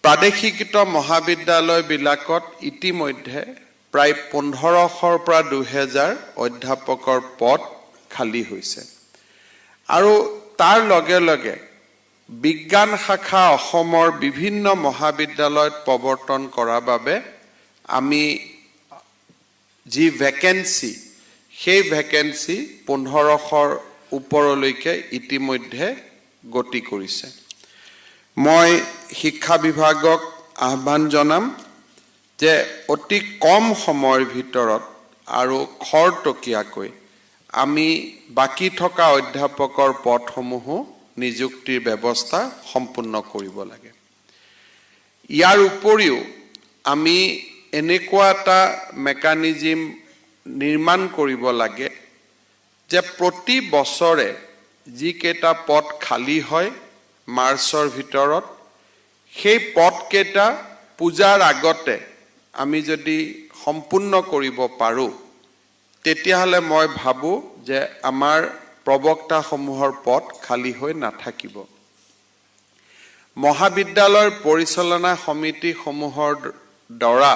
প্ৰাদেশিকৃত মহাবিদ্যালয়বিলাকত ইতিমধ্যে প্ৰায় 1500 পৰা 2000 অধ্যাপকৰ পদ খালী হৈছে আৰু তাৰ লগে লগে বিজ্ঞান শাখা অসমৰ বিভিন্ন মহাবিদ্যালয়ত প্ৰৱৰ্তন কৰাৰ বাবে আমি যি ভ্যাকেন্সি সেই ভ্যাকেন্সি 1500ৰ ওপৰলৈকে ইতিমধ্যে গতি কৰিছে মই শিক্ষা বিভাগক আহ্বান জনাম যে অতি কম সময়ৰ ভিতৰত আৰু খৰতকীয়াকৈ আমি বাকি থকা অধ্যাপকৰ পদসমূহ নিযুক্তিৰ ব্যৱস্থা সম্পূৰ্ণ কৰিব লাগে ইয়াৰ উপৰিও আমি এনেকুৱা এটা মেকানিজম নিৰ্মাণ কৰিব লাগে যে প্ৰতি বছৰে যি কেইটা পদ খালী হয় মাৰ্চৰ ভিতৰত সেই পদকেইটা পূজাৰ আগতে আমি যদি সম্পূৰ্ণ কৰিব পাৰো তেতিয়াহলে মই ভাবো যে আমাৰ প্ৰবক্তাসমূহৰ পদ খালী হৈ নাথাকিব মহাবিদ্যালয়ৰ পৰিচালনা সমিতিসমূহৰ দ্বাৰা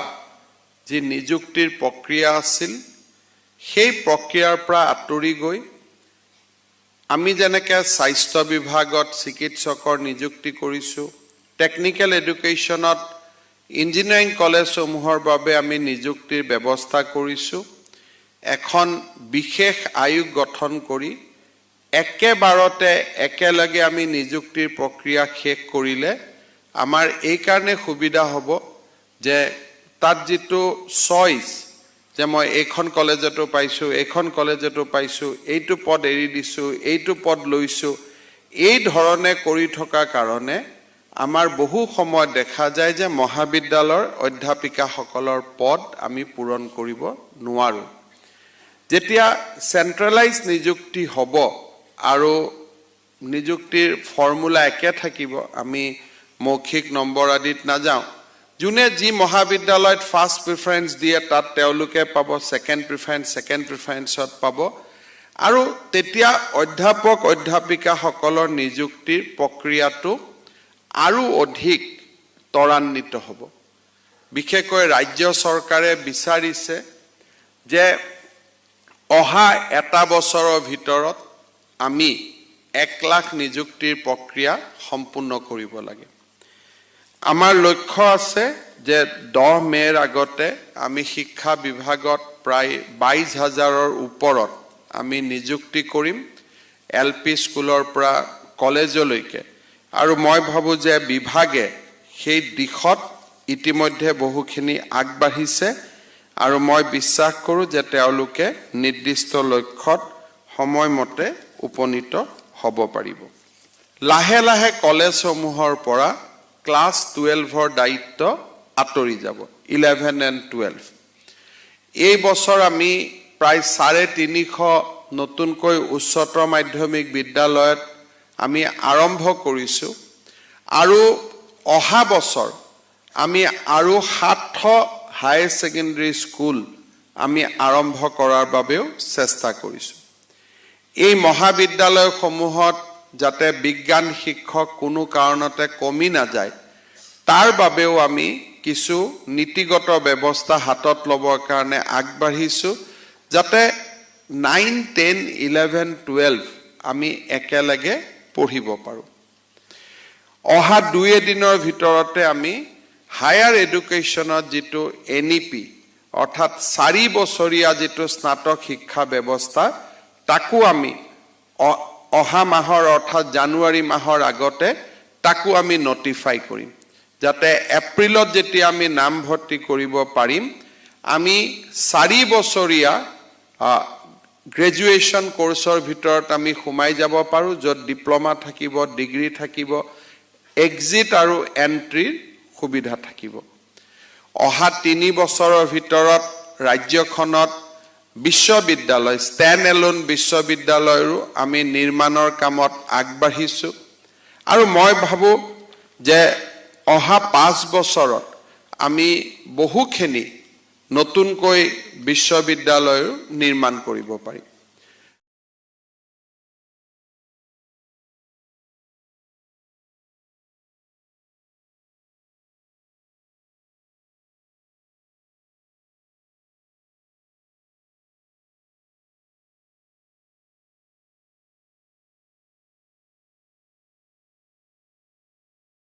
যি নিযুক্তিৰ প্ৰক্ৰিয়া আছিল সেই প্ৰক্ৰিয়াৰ পৰা আঁতৰি গৈ আমি যেনেকৈ স্বাস্থ্য বিভাগত চিকিৎসকৰ নিযুক্তি কৰিছো টেকনিক্যাল এডুকেশ্যনত ইঞ্জিনিয়াৰিং কলেজসমূহৰ বাবে আমি নিযুক্তিৰ ব্যৱস্থা কৰিছো এখন বিশেষ আয়োগ গঠন কৰি একেবাৰতে একেলগে আমি নিযুক্তিৰ প্ৰক্ৰিয়া শেষ কৰিলে আমাৰ এই কাৰণে সুবিধা হ'ব যে তাত যেটো চইচ যে মই এইখন কলেজতো পাইছো এইখন কলেজতো পাইছো এইটো পদ এৰি দিছো এইটো পদ লৈছো এই ধৰণে কৰি থকা কাৰণে আমাৰ বহু সময় দেখা যায় যে মহাবিদ্যালয়ৰ অধ্যাপিকাসকলৰ পদ আমি পূৰণ কৰিব নোৱাৰো যেতিয়া সেন্ট্ৰেলাইজ নিযুক্তি হ'ব আৰু নিযুক্তিৰ ফৰ্মুলা একে থাকিব আমি মৌখিক নম্বৰ আদিত নাযাওঁ যোনে যি মহাবিদ্যালয়ত ফাৰ্স্ট প্ৰিফাৰেন্স দিয়ে তাত তেওঁলোকে পাব সেকেন্ড প্ৰিফাৰেন্সত পাব আৰু তেতিয়া অধ্যাপক অধ্যাপিকাসকলৰ নিযুক্তিৰ প্ৰক্ৰিয়াটো আৰু অধিক ত্বৰান্বিত হ'ব বিশেষকৈ ৰাজ্য চৰকাৰে বিচাৰিছে যে অহা এটা বছৰৰ ভিতৰত আমি 1 লাখ নিযুক্তিৰ প্ৰক্ৰিয়া সম্পূৰ্ণ কৰিব লাগে আমাৰ লক্ষ্য আছে যে 10 মেৰ আগতে আমি শিক্ষা বিভাগত প্ৰায় 22000ৰ ওপৰত আমি নিযুক্তি কৰিম এলপি স্কুলৰ পৰা কলেজলৈকে আৰু মই ভাবো যে বিভাগে সেই দিশত ইতিমধ্যে বহুখিনি আগবাঢ়িছে আৰু মই বিশ্বাস কৰো যে তেওঁলোকে নিৰ্দিষ্ট লক্ষ্যত সময়মতে উপনীত হ'ব পাৰিব লাহে লাহে কলেজসমূহৰ পৰা ক্লাস 12ৰ দায়িত্ব আঁতৰি যাব 11 and 12 এই বছৰ আমি প্ৰায় 350 নতুনকৈ উচ্চতৰ মাধ্যমিক বিদ্যালয়ত আমি আৰম্ভ কৰিছো আৰু অহা বছৰ আমি আৰু 700 হাই সেকেন্ডাৰী স্কুল আমি আৰম্ভ কৰাৰ বাবেও চেষ্টা কৰিছো এই মহাবিদ্যালয়সমূহত যাতে বিজ্ঞান শিক্ষক কোনো কাৰণতে কমি না যায় তাৰ বাবেও আমি কিছু নীতিগত ব্যৱস্থা হাতত লবৰ কাৰণে আগবাঢ়িছো যাতে 9, 10, 11, 12 আমি একেলগে পঢ়িব পাৰো অহা 2 দিনৰ ভিতৰতে আমি হায়াৰ এডুকেশ্যনত যেটো এনইপি অৰ্থাৎ 4 বছৰীয়া যেটো স্নাতক শিক্ষা ব্যৱস্থা তাকো আমি অহা মাহৰ অৰ্থাৎ জানুৱাৰী মাহৰ আগতে তাকো আমি নটিফাই কৰিম যাতে এপ্ৰিলত যেতিয়া আমি নাম ভৰ্তি কৰিব পাৰিম আমি 4 বছৰীয়া গ্ৰেজুৱেচন কোৰ্সৰ ভিতৰত আমি সোমাই যাব পাৰো যত ডিপ্লোমা থাকিব ডিগ্ৰী থাকিব এক্সিট আৰু এন্ট্ৰিৰ সুবিধা থাকিব অহা 3 বছৰৰ ভিতৰত ৰাজ্যখনত বিশ্ববিদ্যালয় ষ্টেণ্ড এলোন বিশ্ববিদ্যালয়ৰো আমি নিৰ্মাণৰ কামত আগবাঢ়িছো আৰু মই ভাবো যে অহা 5 বছৰত আমি বহুখিনি নতুনকৈ বিশ্ববিদ্যালয় নিৰ্মাণ কৰিব পাৰিম